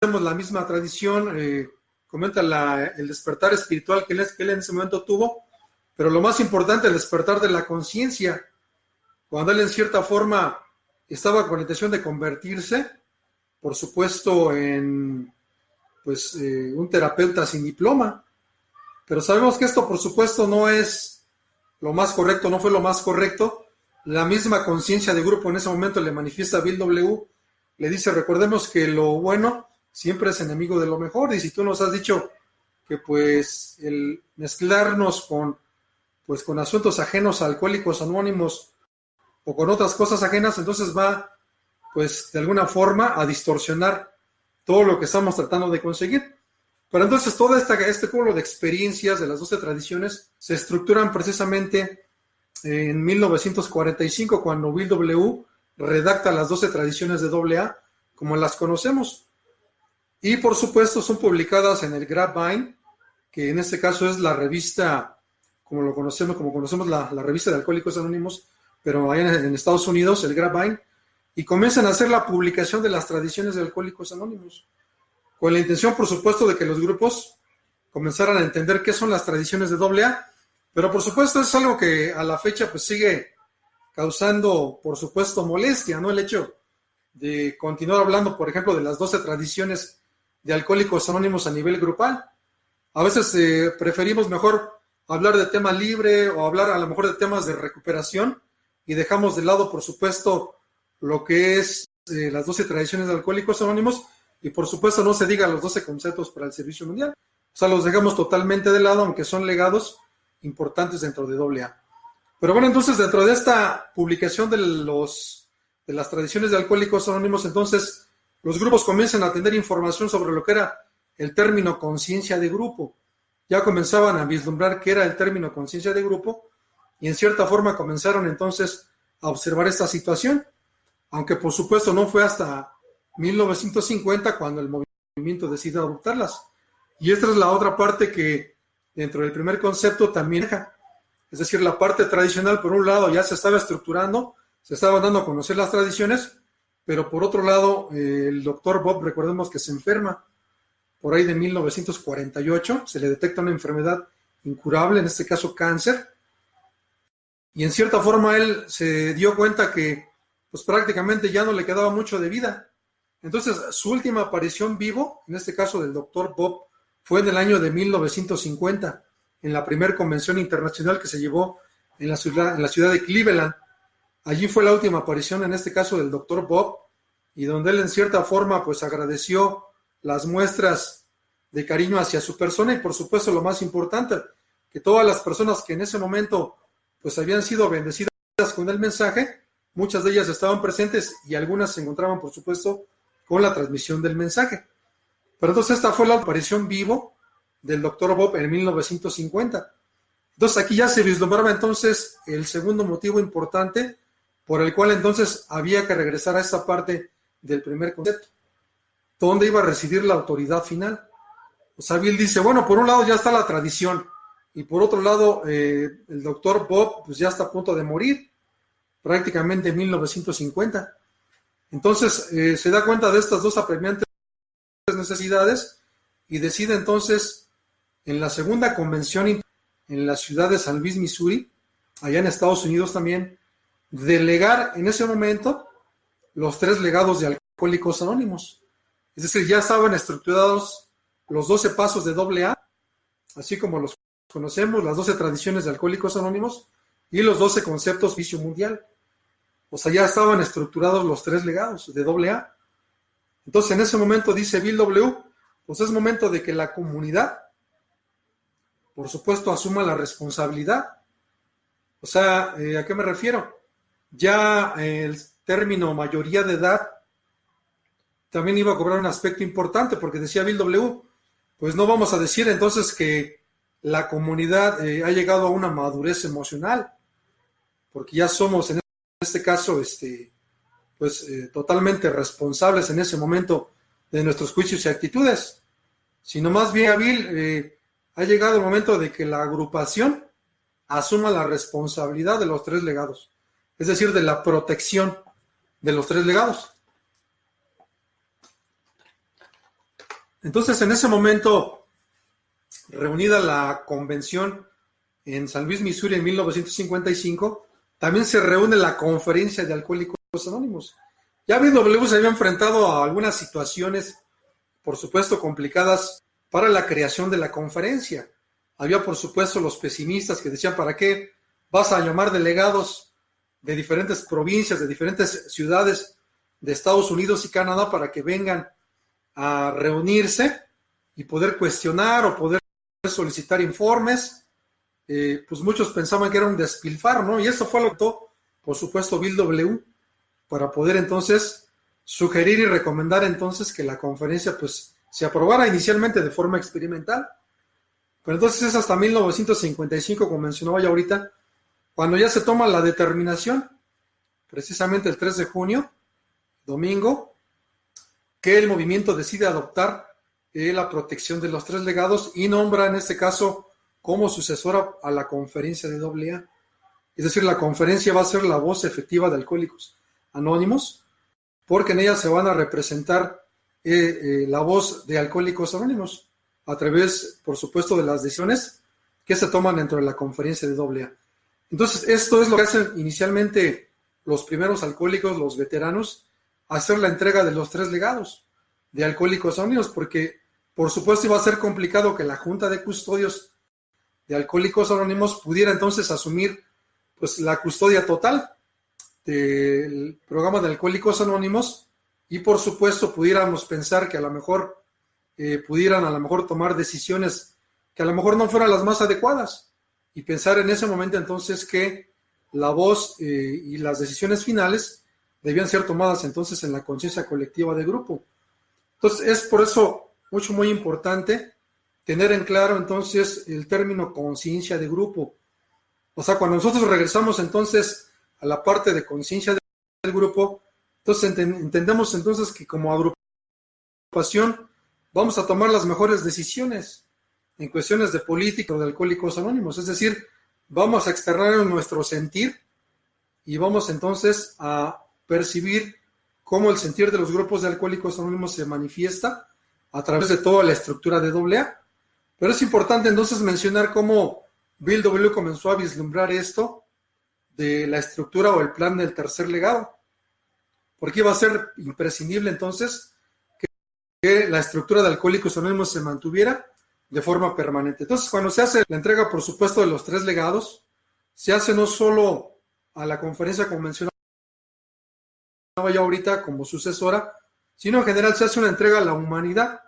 tenemos la misma tradición, comenta el despertar espiritual que él en ese momento tuvo, pero lo más importante, el despertar de la conciencia, cuando él en cierta forma estaba con la intención de convertirse, por supuesto, en pues un terapeuta sin diploma, pero sabemos que esto por supuesto no es lo más correcto, no fue lo más correcto. La misma conciencia de grupo en ese momento le manifiesta a Bill W., le dice, recordemos que lo bueno siempre es enemigo de lo mejor, y si tú nos has dicho que pues el mezclarnos con asuntos ajenos a Alcohólicos Anónimos o con otras cosas ajenas, entonces va pues de alguna forma a distorsionar todo lo que estamos tratando de conseguir. Pero entonces todo este cúmulo de experiencias de las 12 tradiciones se estructuran precisamente en 1945, cuando Bill W. redacta las 12 tradiciones de AA como las conocemos. Y por supuesto son publicadas en el Grapevine, que en este caso es la revista, como conocemos la revista de Alcohólicos Anónimos, pero allá en Estados Unidos, el Grapevine, y comienzan a hacer la publicación de las tradiciones de Alcohólicos Anónimos, con la intención, por supuesto, de que los grupos comenzaran a entender qué son las tradiciones de AA, pero por supuesto es algo que a la fecha pues sigue causando, por supuesto, molestia, ¿no? El hecho de continuar hablando, por ejemplo, de las 12 tradiciones de Alcohólicos Anónimos a nivel grupal. A veces preferimos mejor hablar de tema libre o hablar a lo mejor de temas de recuperación y dejamos de lado, por supuesto, lo que es las 12 tradiciones de Alcohólicos Anónimos y, por supuesto, no se diga los 12 conceptos para el servicio mundial. O sea, los dejamos totalmente de lado, aunque son legados importantes dentro de AA. Pero bueno, entonces, dentro de esta publicación de las tradiciones de Alcohólicos Anónimos, entonces, los grupos comienzan a tener información sobre lo que era el término conciencia de grupo. Ya comenzaban a vislumbrar qué era el término conciencia de grupo y en cierta forma comenzaron entonces a observar esta situación, aunque por supuesto no fue hasta 1950 cuando el movimiento decide adoptarlas. Y esta es la otra parte que dentro del primer concepto también deja. Es decir, la parte tradicional, por un lado, ya se estaba estructurando, se estaban dando a conocer las tradiciones, pero por otro lado, el doctor Bob, recordemos que se enferma por ahí de 1948, se le detecta una enfermedad incurable, en este caso cáncer, y en cierta forma él se dio cuenta que pues prácticamente ya no le quedaba mucho de vida. Entonces, su última aparición vivo, en este caso del doctor Bob, fue en el año de 1950, en la primera convención internacional que se llevó en la ciudad de Cleveland. Allí fue la última aparición, en este caso, del doctor Bob, y donde él en cierta forma pues agradeció las muestras de cariño hacia su persona y, por supuesto, lo más importante, que todas las personas que en ese momento pues habían sido bendecidas con el mensaje, muchas de ellas estaban presentes y algunas se encontraban, por supuesto, con la transmisión del mensaje. Pero entonces esta fue la aparición vivo del doctor Bob en 1950. Entonces aquí ya se vislumbraba entonces el segundo motivo importante por el cual entonces había que regresar a esta parte del primer concepto, donde iba a residir la autoridad final. O sea, Bill dice, bueno, por un lado ya está la tradición y por otro lado el doctor Bob pues ya está a punto de morir, prácticamente en 1950. Entonces se da cuenta de estas dos apremiantes necesidades y decide entonces en la segunda convención en la ciudad de San Luis, Missouri, allá en Estados Unidos también, delegar en ese momento los 3 legados de Alcohólicos Anónimos. Es decir, ya estaban estructurados los 12 pasos de AA, así como los conocemos, las 12 tradiciones de Alcohólicos Anónimos y los 12 conceptos vicio mundial. O sea, ya estaban estructurados los 3 legados de AA. Entonces, en ese momento dice Bill W., pues es momento de que la comunidad, por supuesto, asuma la responsabilidad. O sea, ¿a qué me refiero? Ya el término mayoría de edad también iba a cobrar un aspecto importante, porque decía Bill W., pues no vamos a decir entonces que la comunidad ha llegado a una madurez emocional, porque ya somos en este caso totalmente responsables en ese momento de nuestros juicios y actitudes, sino más bien, Bill, ha llegado el momento de que la agrupación asuma la responsabilidad de los 3 legados, es decir, de la protección de los 3 legados. Entonces, en ese momento, reunida la convención en San Luis, Missouri, en 1955, también se reúne la Conferencia de Alcohólicos Anónimos. Ya BW se había enfrentado a algunas situaciones, por supuesto, complicadas para la creación de la conferencia. Había, por supuesto, los pesimistas que decían, ¿para qué vas a llamar delegados de diferentes provincias, de diferentes ciudades de Estados Unidos y Canadá para que vengan a reunirse y poder cuestionar o poder solicitar informes? Pues muchos pensaban que era un despilfarro, ¿no? Y eso fue lo que optó, por supuesto, Bill W., para poder entonces sugerir y recomendar entonces que la conferencia pues se aprobara inicialmente de forma experimental. Pero entonces es hasta 1955, como mencionaba ya ahorita, cuando ya se toma la determinación, precisamente el 3 de junio, domingo, que el movimiento decide adoptar la protección de los 3 legados y nombra en este caso como sucesora a la conferencia de AA. Es decir, la conferencia va a ser la voz efectiva de Alcohólicos Anónimos, porque en ella se van a representar la voz de Alcohólicos Anónimos a través, por supuesto, de las decisiones que se toman dentro de la conferencia de AA. Entonces, esto es lo que hacen inicialmente los primeros alcohólicos, los veteranos, hacer la entrega de los 3 legados de Alcohólicos Anónimos, porque, por supuesto, iba a ser complicado que la Junta de Custodios de Alcohólicos Anónimos pudiera entonces asumir pues la custodia total del programa de Alcohólicos Anónimos y, por supuesto, pudiéramos pensar que a lo mejor pudieran a lo mejor tomar decisiones que a lo mejor no fueran las más adecuadas y pensar en ese momento entonces que la voz y las decisiones finales debían ser tomadas entonces en la conciencia colectiva de grupo. Entonces es por eso muy importante tener en claro entonces el término conciencia de grupo. O sea, cuando nosotros regresamos entonces a la parte de conciencia del grupo, entonces entendemos entonces que como agrupación vamos a tomar las mejores decisiones en cuestiones de política o de Alcohólicos Anónimos. Es decir, vamos a externar nuestro sentir y vamos entonces a percibir cómo el sentir de los grupos de Alcohólicos Anónimos se manifiesta a través de toda la estructura de AA. Pero es importante entonces mencionar cómo Bill W. comenzó a vislumbrar esto de la estructura o el plan del tercer legado, porque iba a ser imprescindible entonces que la estructura de Alcohólicos Anónimos se mantuviera de forma permanente. Entonces, cuando se hace la entrega, por supuesto, de los 3 legados, se hace no solo a la conferencia como mencionaba yo ahorita como sucesora, sino en general se hace una entrega a la humanidad.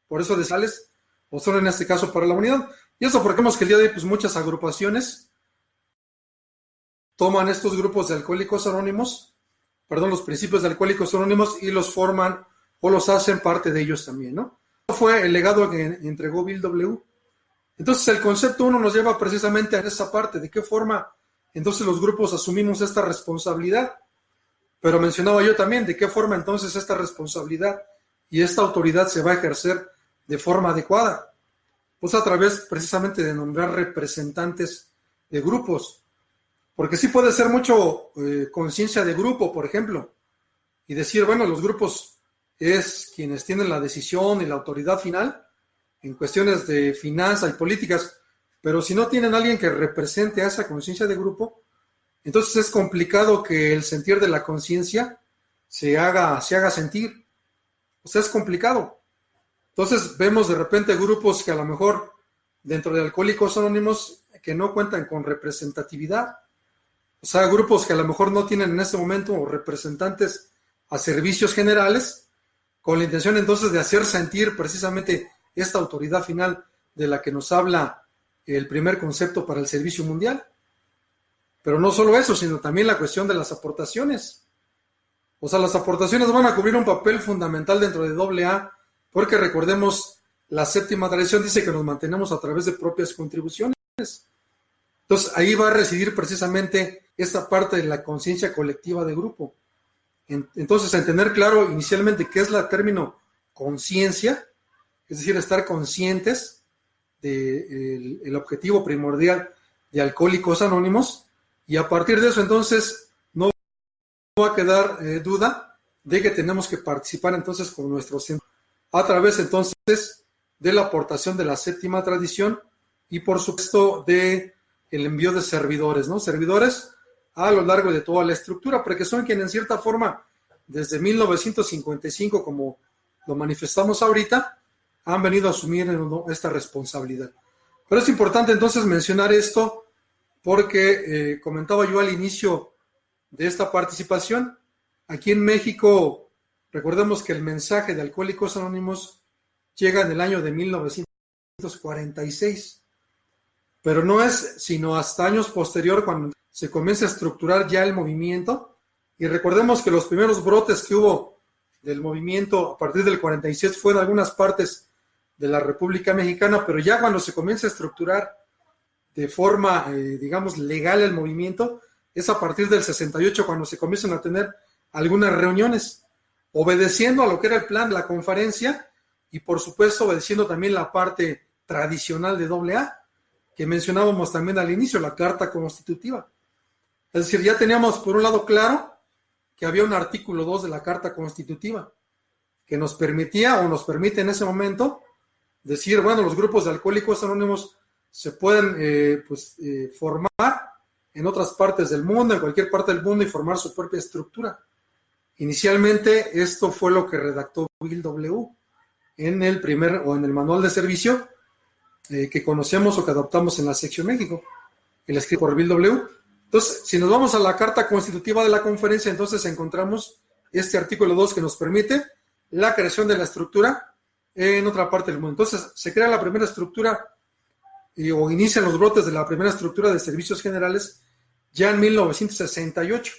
Por eso de Sales, o solo en este caso para la unidad. Y eso porque vemos que el día de hoy pues muchas agrupaciones toman estos grupos de Alcohólicos Anónimos, los principios de Alcohólicos Anónimos y los forman o los hacen parte de ellos también, ¿no? Fue el legado que entregó Bill W. Entonces el concepto 1 nos lleva precisamente a esa parte, de qué forma entonces los grupos asumimos esta responsabilidad. Pero mencionaba yo también de qué forma entonces esta responsabilidad y esta autoridad se va a ejercer de forma adecuada. Pues a través precisamente de nombrar representantes de grupos. Porque sí puede ser mucho conciencia de grupo, por ejemplo, y decir, bueno, los grupos es quienes tienen la decisión y la autoridad final en cuestiones de finanzas y políticas, pero si no tienen a alguien que represente a esa conciencia de grupo, entonces es complicado que el sentir de la conciencia se haga sentir. O sea, es complicado. Entonces vemos de repente grupos que a lo mejor dentro de Alcohólicos Anónimos que no cuentan con representatividad. O sea, grupos que a lo mejor no tienen en este momento representantes a servicios generales, con la intención entonces de hacer sentir precisamente esta autoridad final de la que nos habla el primer concepto para el servicio mundial. Pero no solo eso, sino también la cuestión de las aportaciones. O sea, las aportaciones van a cubrir un papel fundamental dentro de AA, porque recordemos, la séptima tradición dice que nos mantenemos a través de propias contribuciones. Entonces, ahí va a residir precisamente esta parte de la conciencia colectiva de grupo. Entonces, en tener claro inicialmente qué es el término conciencia, es decir, estar conscientes del objetivo primordial de Alcohólicos Anónimos, y a partir de eso, entonces, no va a quedar duda de que tenemos que participar entonces con nuestro centro a través entonces de la aportación de la séptima tradición y por supuesto de el envío de servidores, ¿no? Servidores a lo largo de toda la estructura, porque son quienes en cierta forma, desde 1955, como lo manifestamos ahorita, han venido a asumir esta responsabilidad. Pero es importante entonces mencionar esto porque comentaba yo al inicio de esta participación, aquí en México, recordemos que el mensaje de Alcohólicos Anónimos llega en el año de 1946, pero no es sino hasta años posterior cuando se comienza a estructurar ya el movimiento, y recordemos que los primeros brotes que hubo del movimiento a partir del 46 fue en algunas partes de la República Mexicana, pero ya cuando se comienza a estructurar de forma, digamos, legal el movimiento, es a partir del 68 cuando se comienzan a tener algunas reuniones, obedeciendo a lo que era el plan de la conferencia y por supuesto obedeciendo también la parte tradicional de AA, que mencionábamos también al inicio, la Carta Constitutiva. Es decir, ya teníamos por un lado claro que había un artículo 2 de la Carta Constitutiva que nos permitía o nos permite en ese momento decir, bueno, los grupos de Alcohólicos Anónimos se pueden formar en otras partes del mundo, en cualquier parte del mundo y formar su propia estructura. Inicialmente esto fue lo que redactó Bill W. en el manual de servicio que conocemos o que adoptamos en la sección México, el escrito por Bill W. Entonces, si nos vamos a la Carta Constitutiva de la Conferencia, entonces encontramos este artículo 2 que nos permite la creación de la estructura en otra parte del mundo. Entonces, se crea la primera estructura o inician los brotes de la primera estructura de servicios generales ya en 1968.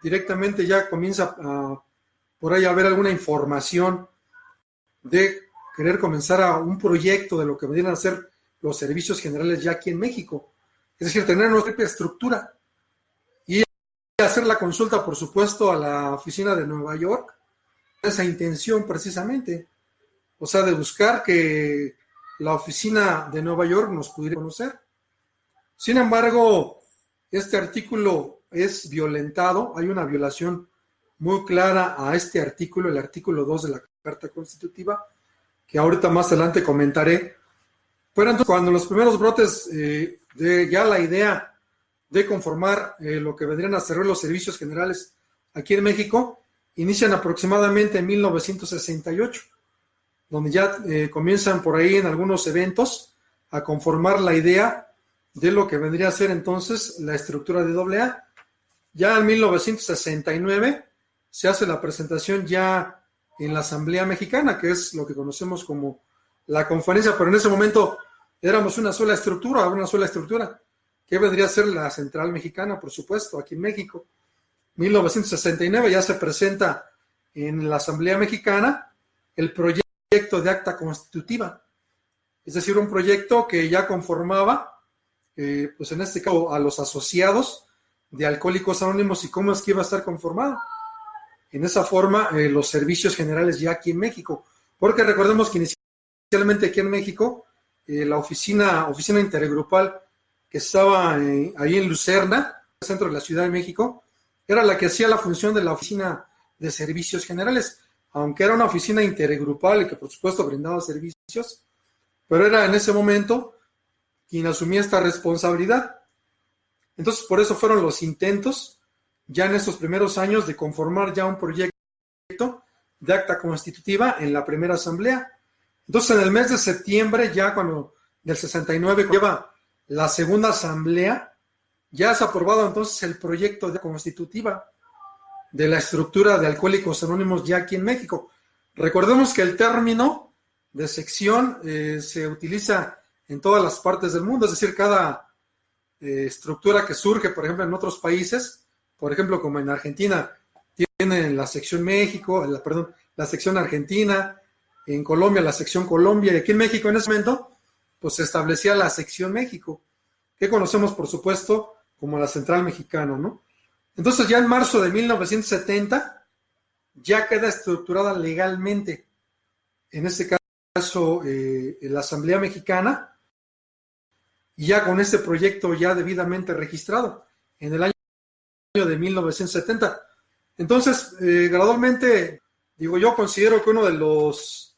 Directamente ya comienza por ahí a haber alguna información de querer comenzar a un proyecto de lo que vendrían a ser los servicios generales ya aquí en México. Es decir, tener nuestra propia estructura y hacer la consulta, por supuesto, a la oficina de Nueva York, esa intención precisamente, o sea, de buscar que la oficina de Nueva York nos pudiera conocer. Sin embargo, este artículo es violentado, hay una violación muy clara a este artículo, el artículo 2 de la Carta Constitutiva, que ahorita más adelante comentaré. Pero entonces, cuando los primeros brotes de ya la idea de conformar lo que vendrían a ser los servicios generales aquí en México, inician aproximadamente en 1968, donde ya comienzan por ahí en algunos eventos a conformar la idea de lo que vendría a ser entonces la estructura de AA. Ya en 1969 se hace la presentación ya en la Asamblea Mexicana, que es lo que conocemos como la conferencia, pero en ese momento éramos una sola estructura, que vendría a ser la Central Mexicana, por supuesto, aquí en México. 1969 ya se presenta en la Asamblea Mexicana el proyecto de acta constitutiva, es decir, un proyecto que ya conformaba, pues en este caso, a los asociados de Alcohólicos Anónimos y cómo es que iba a estar conformado. En esa forma, los servicios generales ya aquí en México, porque recordemos que inicialmente aquí en México, la oficina intergrupal que estaba ahí en Lucerna, centro de la Ciudad de México, era la que hacía la función de la oficina de servicios generales, aunque era una oficina intergrupal y que por supuesto brindaba servicios, pero era en ese momento quien asumía esta responsabilidad. Entonces, por eso fueron los intentos, ya en estos primeros años, de conformar ya un proyecto de acta constitutiva en la primera asamblea. Entonces, en el mes de septiembre, ya cuando del 69 lleva la segunda asamblea, ya es aprobado entonces el proyecto de constitutiva de la estructura de Alcohólicos Anónimos ya aquí en México. Recordemos que el término de sección se utiliza en todas las partes del mundo, es decir, cada estructura que surge, por ejemplo, en otros países, por ejemplo, como en Argentina, tienen la sección México, la sección Argentina, en Colombia la sección Colombia, y aquí en México en ese momento, pues se establecía la sección México, que conocemos, por supuesto, como la Central Mexicana, ¿no? Entonces, ya en marzo de 1970, ya queda estructurada legalmente, en este caso, la Asamblea Mexicana, y ya con este proyecto ya debidamente registrado en el año de 1970. Entonces, gradualmente, digo, yo considero que uno de los